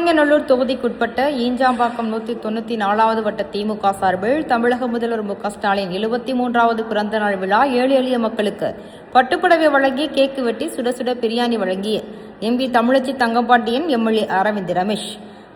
சோழிங்கநல்லூர் தொகுதிக்குட்பட்ட ஈஞ்சாம்பாக்கம் 194வது வட்ட திமுக சார்பில் தமிழக முதல்வர் மு.க.ஸ்டாலின் 73வது பிறந்த நாள் விழா ஏழை எளிய மக்களுக்கு பட்டுப்புடவை வழங்கி கேக்கு வெட்டி சுட சுட பிரியாணி வழங்கிய எம்பி தமிழச்சி தங்கப்பாண்டியன், எம்எல்ஏ அரவிந்த் ரமேஷ்.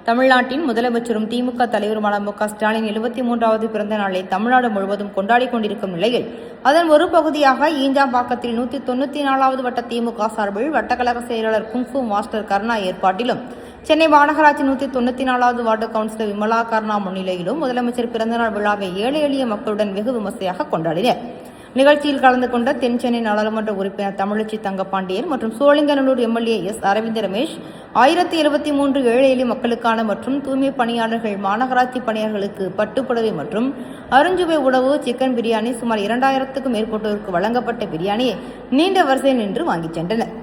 தமிழ்நாட்டின் முதலமைச்சரும் திமுக தலைவருமான மு.க.ஸ்டாலின் 73வது பிறந்த நாளை தமிழ்நாடு முழுவதும் கொண்டாடிக் கொண்டிருக்கும் நிலையில் அதன் ஒரு பகுதியாக ஈஞ்சாம்பாக்கத்தில் 194வது வட்ட திமுக சார்பில் வட்டக்கழக செயலாளர் குங்ஃபு மாஸ்டர் கருணா ஏற்பாட்டிலும் சென்னை மாநகராட்சி 194வது வார்டு கவுன்சிலர் விமலா கருணா முன்னிலையிலும் முதலமைச்சர் பிறந்தநாள் விழாவை ஏழை எளிய மக்களுடன் வெகு விமர்சையாக கொண்டாடினர். நிகழ்ச்சியில் கலந்து கொண்ட தென் சென்னை நாடாளுமன்ற உறுப்பினர் தமிழச்சி தங்கப்பாண்டியன் மற்றும் சோழிங்கநல்லூர் எம்எல்ஏ அரவிந்த் ரமேஷ் 1073 ஏழை எளிய மக்களுக்கான மற்றும் தூய்மை பணியாளர்கள், மாநகராட்சி பணியாளர்களுக்கு பட்டுப்புடவை மற்றும் அருஞ்சுவை உணவு, சிக்கன் பிரியாணி சுமார் 2000க்கும் மேற்பட்டோருக்கு வழங்கப்பட்ட பிரியாணியை நீண்ட வரிசையில் நின்று வாங்கிச் சென்றனர்.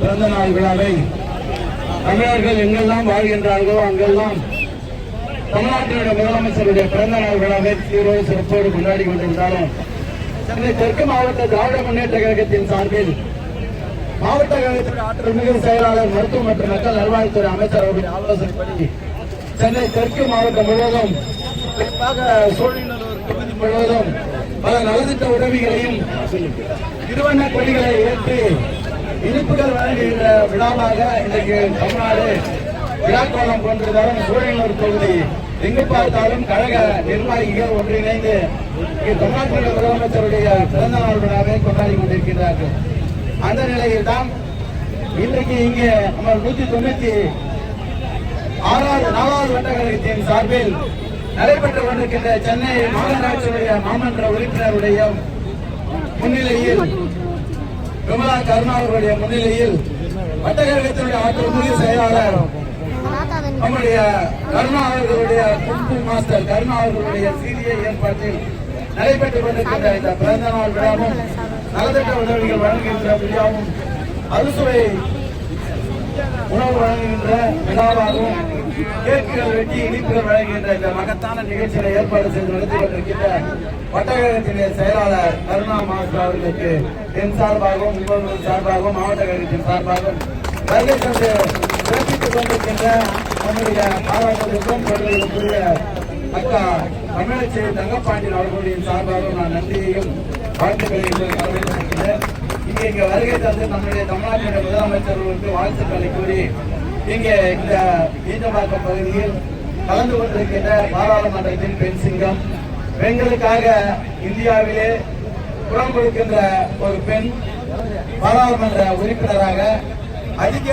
பிறந்த நாள் விழாவை தமிழர்கள் எங்கெல்லாம் வாழ்கின்றார்களோ அங்கெல்லாம் தமிழ்நாட்டினுடைய முதலமைச்சருடைய பிறந்த நாள் விழாவை சீரோடு சிறப்போடு கொண்டாடி கொண்டிருந்தாலும் சென்னை தெற்கு மாவட்ட திராவிட முன்னேற்ற கழகத்தின் சார்பில் மாவட்ட கழகத்தின் ஆற்றல் மிகு செயலாளர், மருத்துவ மற்றும் மக்கள் நல்வாழ்வுத்துறை அமைச்சர் அவருடைய ஆலோசனைப்படி சென்னை தெற்கு மாவட்டம் முழுவதும், குறிப்பாக சோழிங்கநல்லூர் தொகுதி முழுவதும் பல நலத்திட்ட உதவிகளையும் திருவண்ண கொடிகளை ஏற்றி இனிப்புகள் வழங்குகின்ற விழாவாக இன்றைக்கு தமிழ்நாடு விழாக்கோலம் கொண்டிருந்தாலும் சோழிங்கநல்லூர் தொகுதி எங்கு பார்த்தாலும் கழக நிர்வாகிகள் ஒன்றிணைந்து தமிழ்நாட்டில் முதலமைச்சருடைய பிறந்த நாள் விழாவை கொண்டாடி கொண்டிருக்கிறார்கள். அந்த நிலையில் தான் இன்றைக்கு இங்கே நம்ம 196வது வட்ட கழகத்தின் சார்பில் நடைபெற்றுக் கொண்டிருக்கின்ற சென்னை மாநகராட்சியுடைய மாமன்ற உறுப்பினருடைய முன்னிலையில், விமலா கருணா அவர்களுடைய முன்னிலையில் வட்டக்கழகத்தினுடைய ஆற்றல் மிகு செயலாளர் நம்முடைய கருணா அவர்களுடைய குங்ஃபு மாஸ்டர் கருணா அவர்களுடைய சீரிய ஏற்பாட்டில் நடைபெற்றுக் கொண்டிருக்கின்ற இந்த பிறந்த நாள் விழாவும் நலத்திட்ட உதவிகள் வழங்குகின்ற விழாவும் அறுசுவை உணவு வழங்குகின்ற விழாவாகவும் கேக்குகள் வெட்டி இனிப்புகள் வழங்குகின்ற இந்த மகத்தான நிகழ்ச்சிகளை ஏற்பாடு செய்து நடத்தி கொண்டிருக்கின்ற வட்டக்கழகத்தினுடைய செயலாளர் கருணா மாஸ்டர் அவர்களுக்கு என் சார்பாகவும், உங்கள் சார்பாகவும், மாவட்ட கழகத்தின் சார்பாகவும் வருகை கொண்டு சிறப்பித்துக் கொண்டிருக்கின்ற நம்முடைய பாராட்டுக்கும் அவர்களுக்குரிய அக்கா தமிழச்சி தங்கப்பாண்டியன் அவர்களுடைய சார்பாகவும் நான் நன்றியையும் வாழ்த்துக்களையும் வரவேற்கிறேன். இங்கே வருகை தந்து நம்முடைய தமிழ்நாட்டினுடைய முதலமைச்சர்களுக்கு வாழ்த்துக்களை கூறி இங்கே இந்த ஈஞ்சம்பாக்கம் பகுதியில் கலந்து கொண்டிருக்கின்ற பாராளுமன்றத்தின் பெண் சிங்கம், பெண்களுக்காக இந்தியாவிலே குரல் கொடுக்கின்ற ஒரு பெண், பாராளுமன்ற உறுப்பினராக அதிக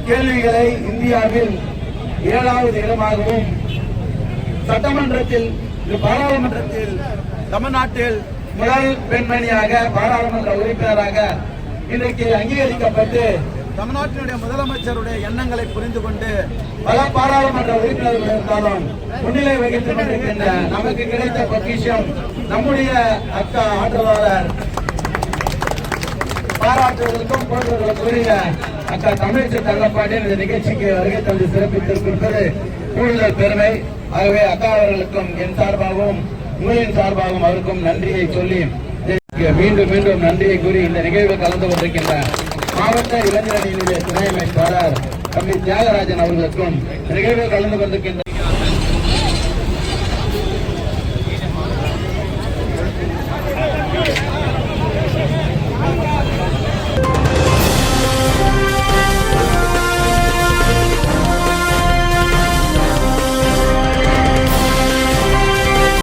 கேள்விகளை இந்தியாவில் 7வது இடமாகவும், சட்டமன்றத்தில் பாராளுமன்றத்தில் தமிழ்நாட்டில் முதல் பெண்மணியாக பாராளுமன்ற உறுப்பினராக இன்றைக்கு அங்கீகரிக்கப்பட்டு தமிழ்நாட்டினுடைய முதலமைச்சருடைய எண்ணங்களை புரிந்து கொண்டு பல பாராளுமன்ற உறுப்பினர்கள் இருந்தாலும் முன்னிலை வகித்துக் கொண்டிருக்கின்ற நமக்கு கிடைத்த பொக்கிஷம் நம்முடைய அக்கா ஆற்றலாளர் பாராட்டுவதற்கும் போன்றவர்களுக்குரிய அக்கா தமிழச்சி தங்கப்பாண்டியன் இந்த நிகழ்ச்சிக்கு வருகை தந்து சிறப்பித்திருப்பது கூடுதல் பெருமை. ஆகவே அக்கா அவர்களுக்கும் என் சார்பாகவும் உங்களின் சார்பாகவும் அவருக்கும் நன்றியை சொல்லி மீண்டும் மீண்டும் நன்றியை கூறி இந்த நிகழ்வில் கலந்து கொண்டிருக்கின்ற மாவட்ட இளைஞரணியினுடைய துணை அமைப்பாளர் தம்பி தியாகராஜன் அவர்களுக்கும் நிகழ்வில் கலந்து கொண்டிருக்கின்ற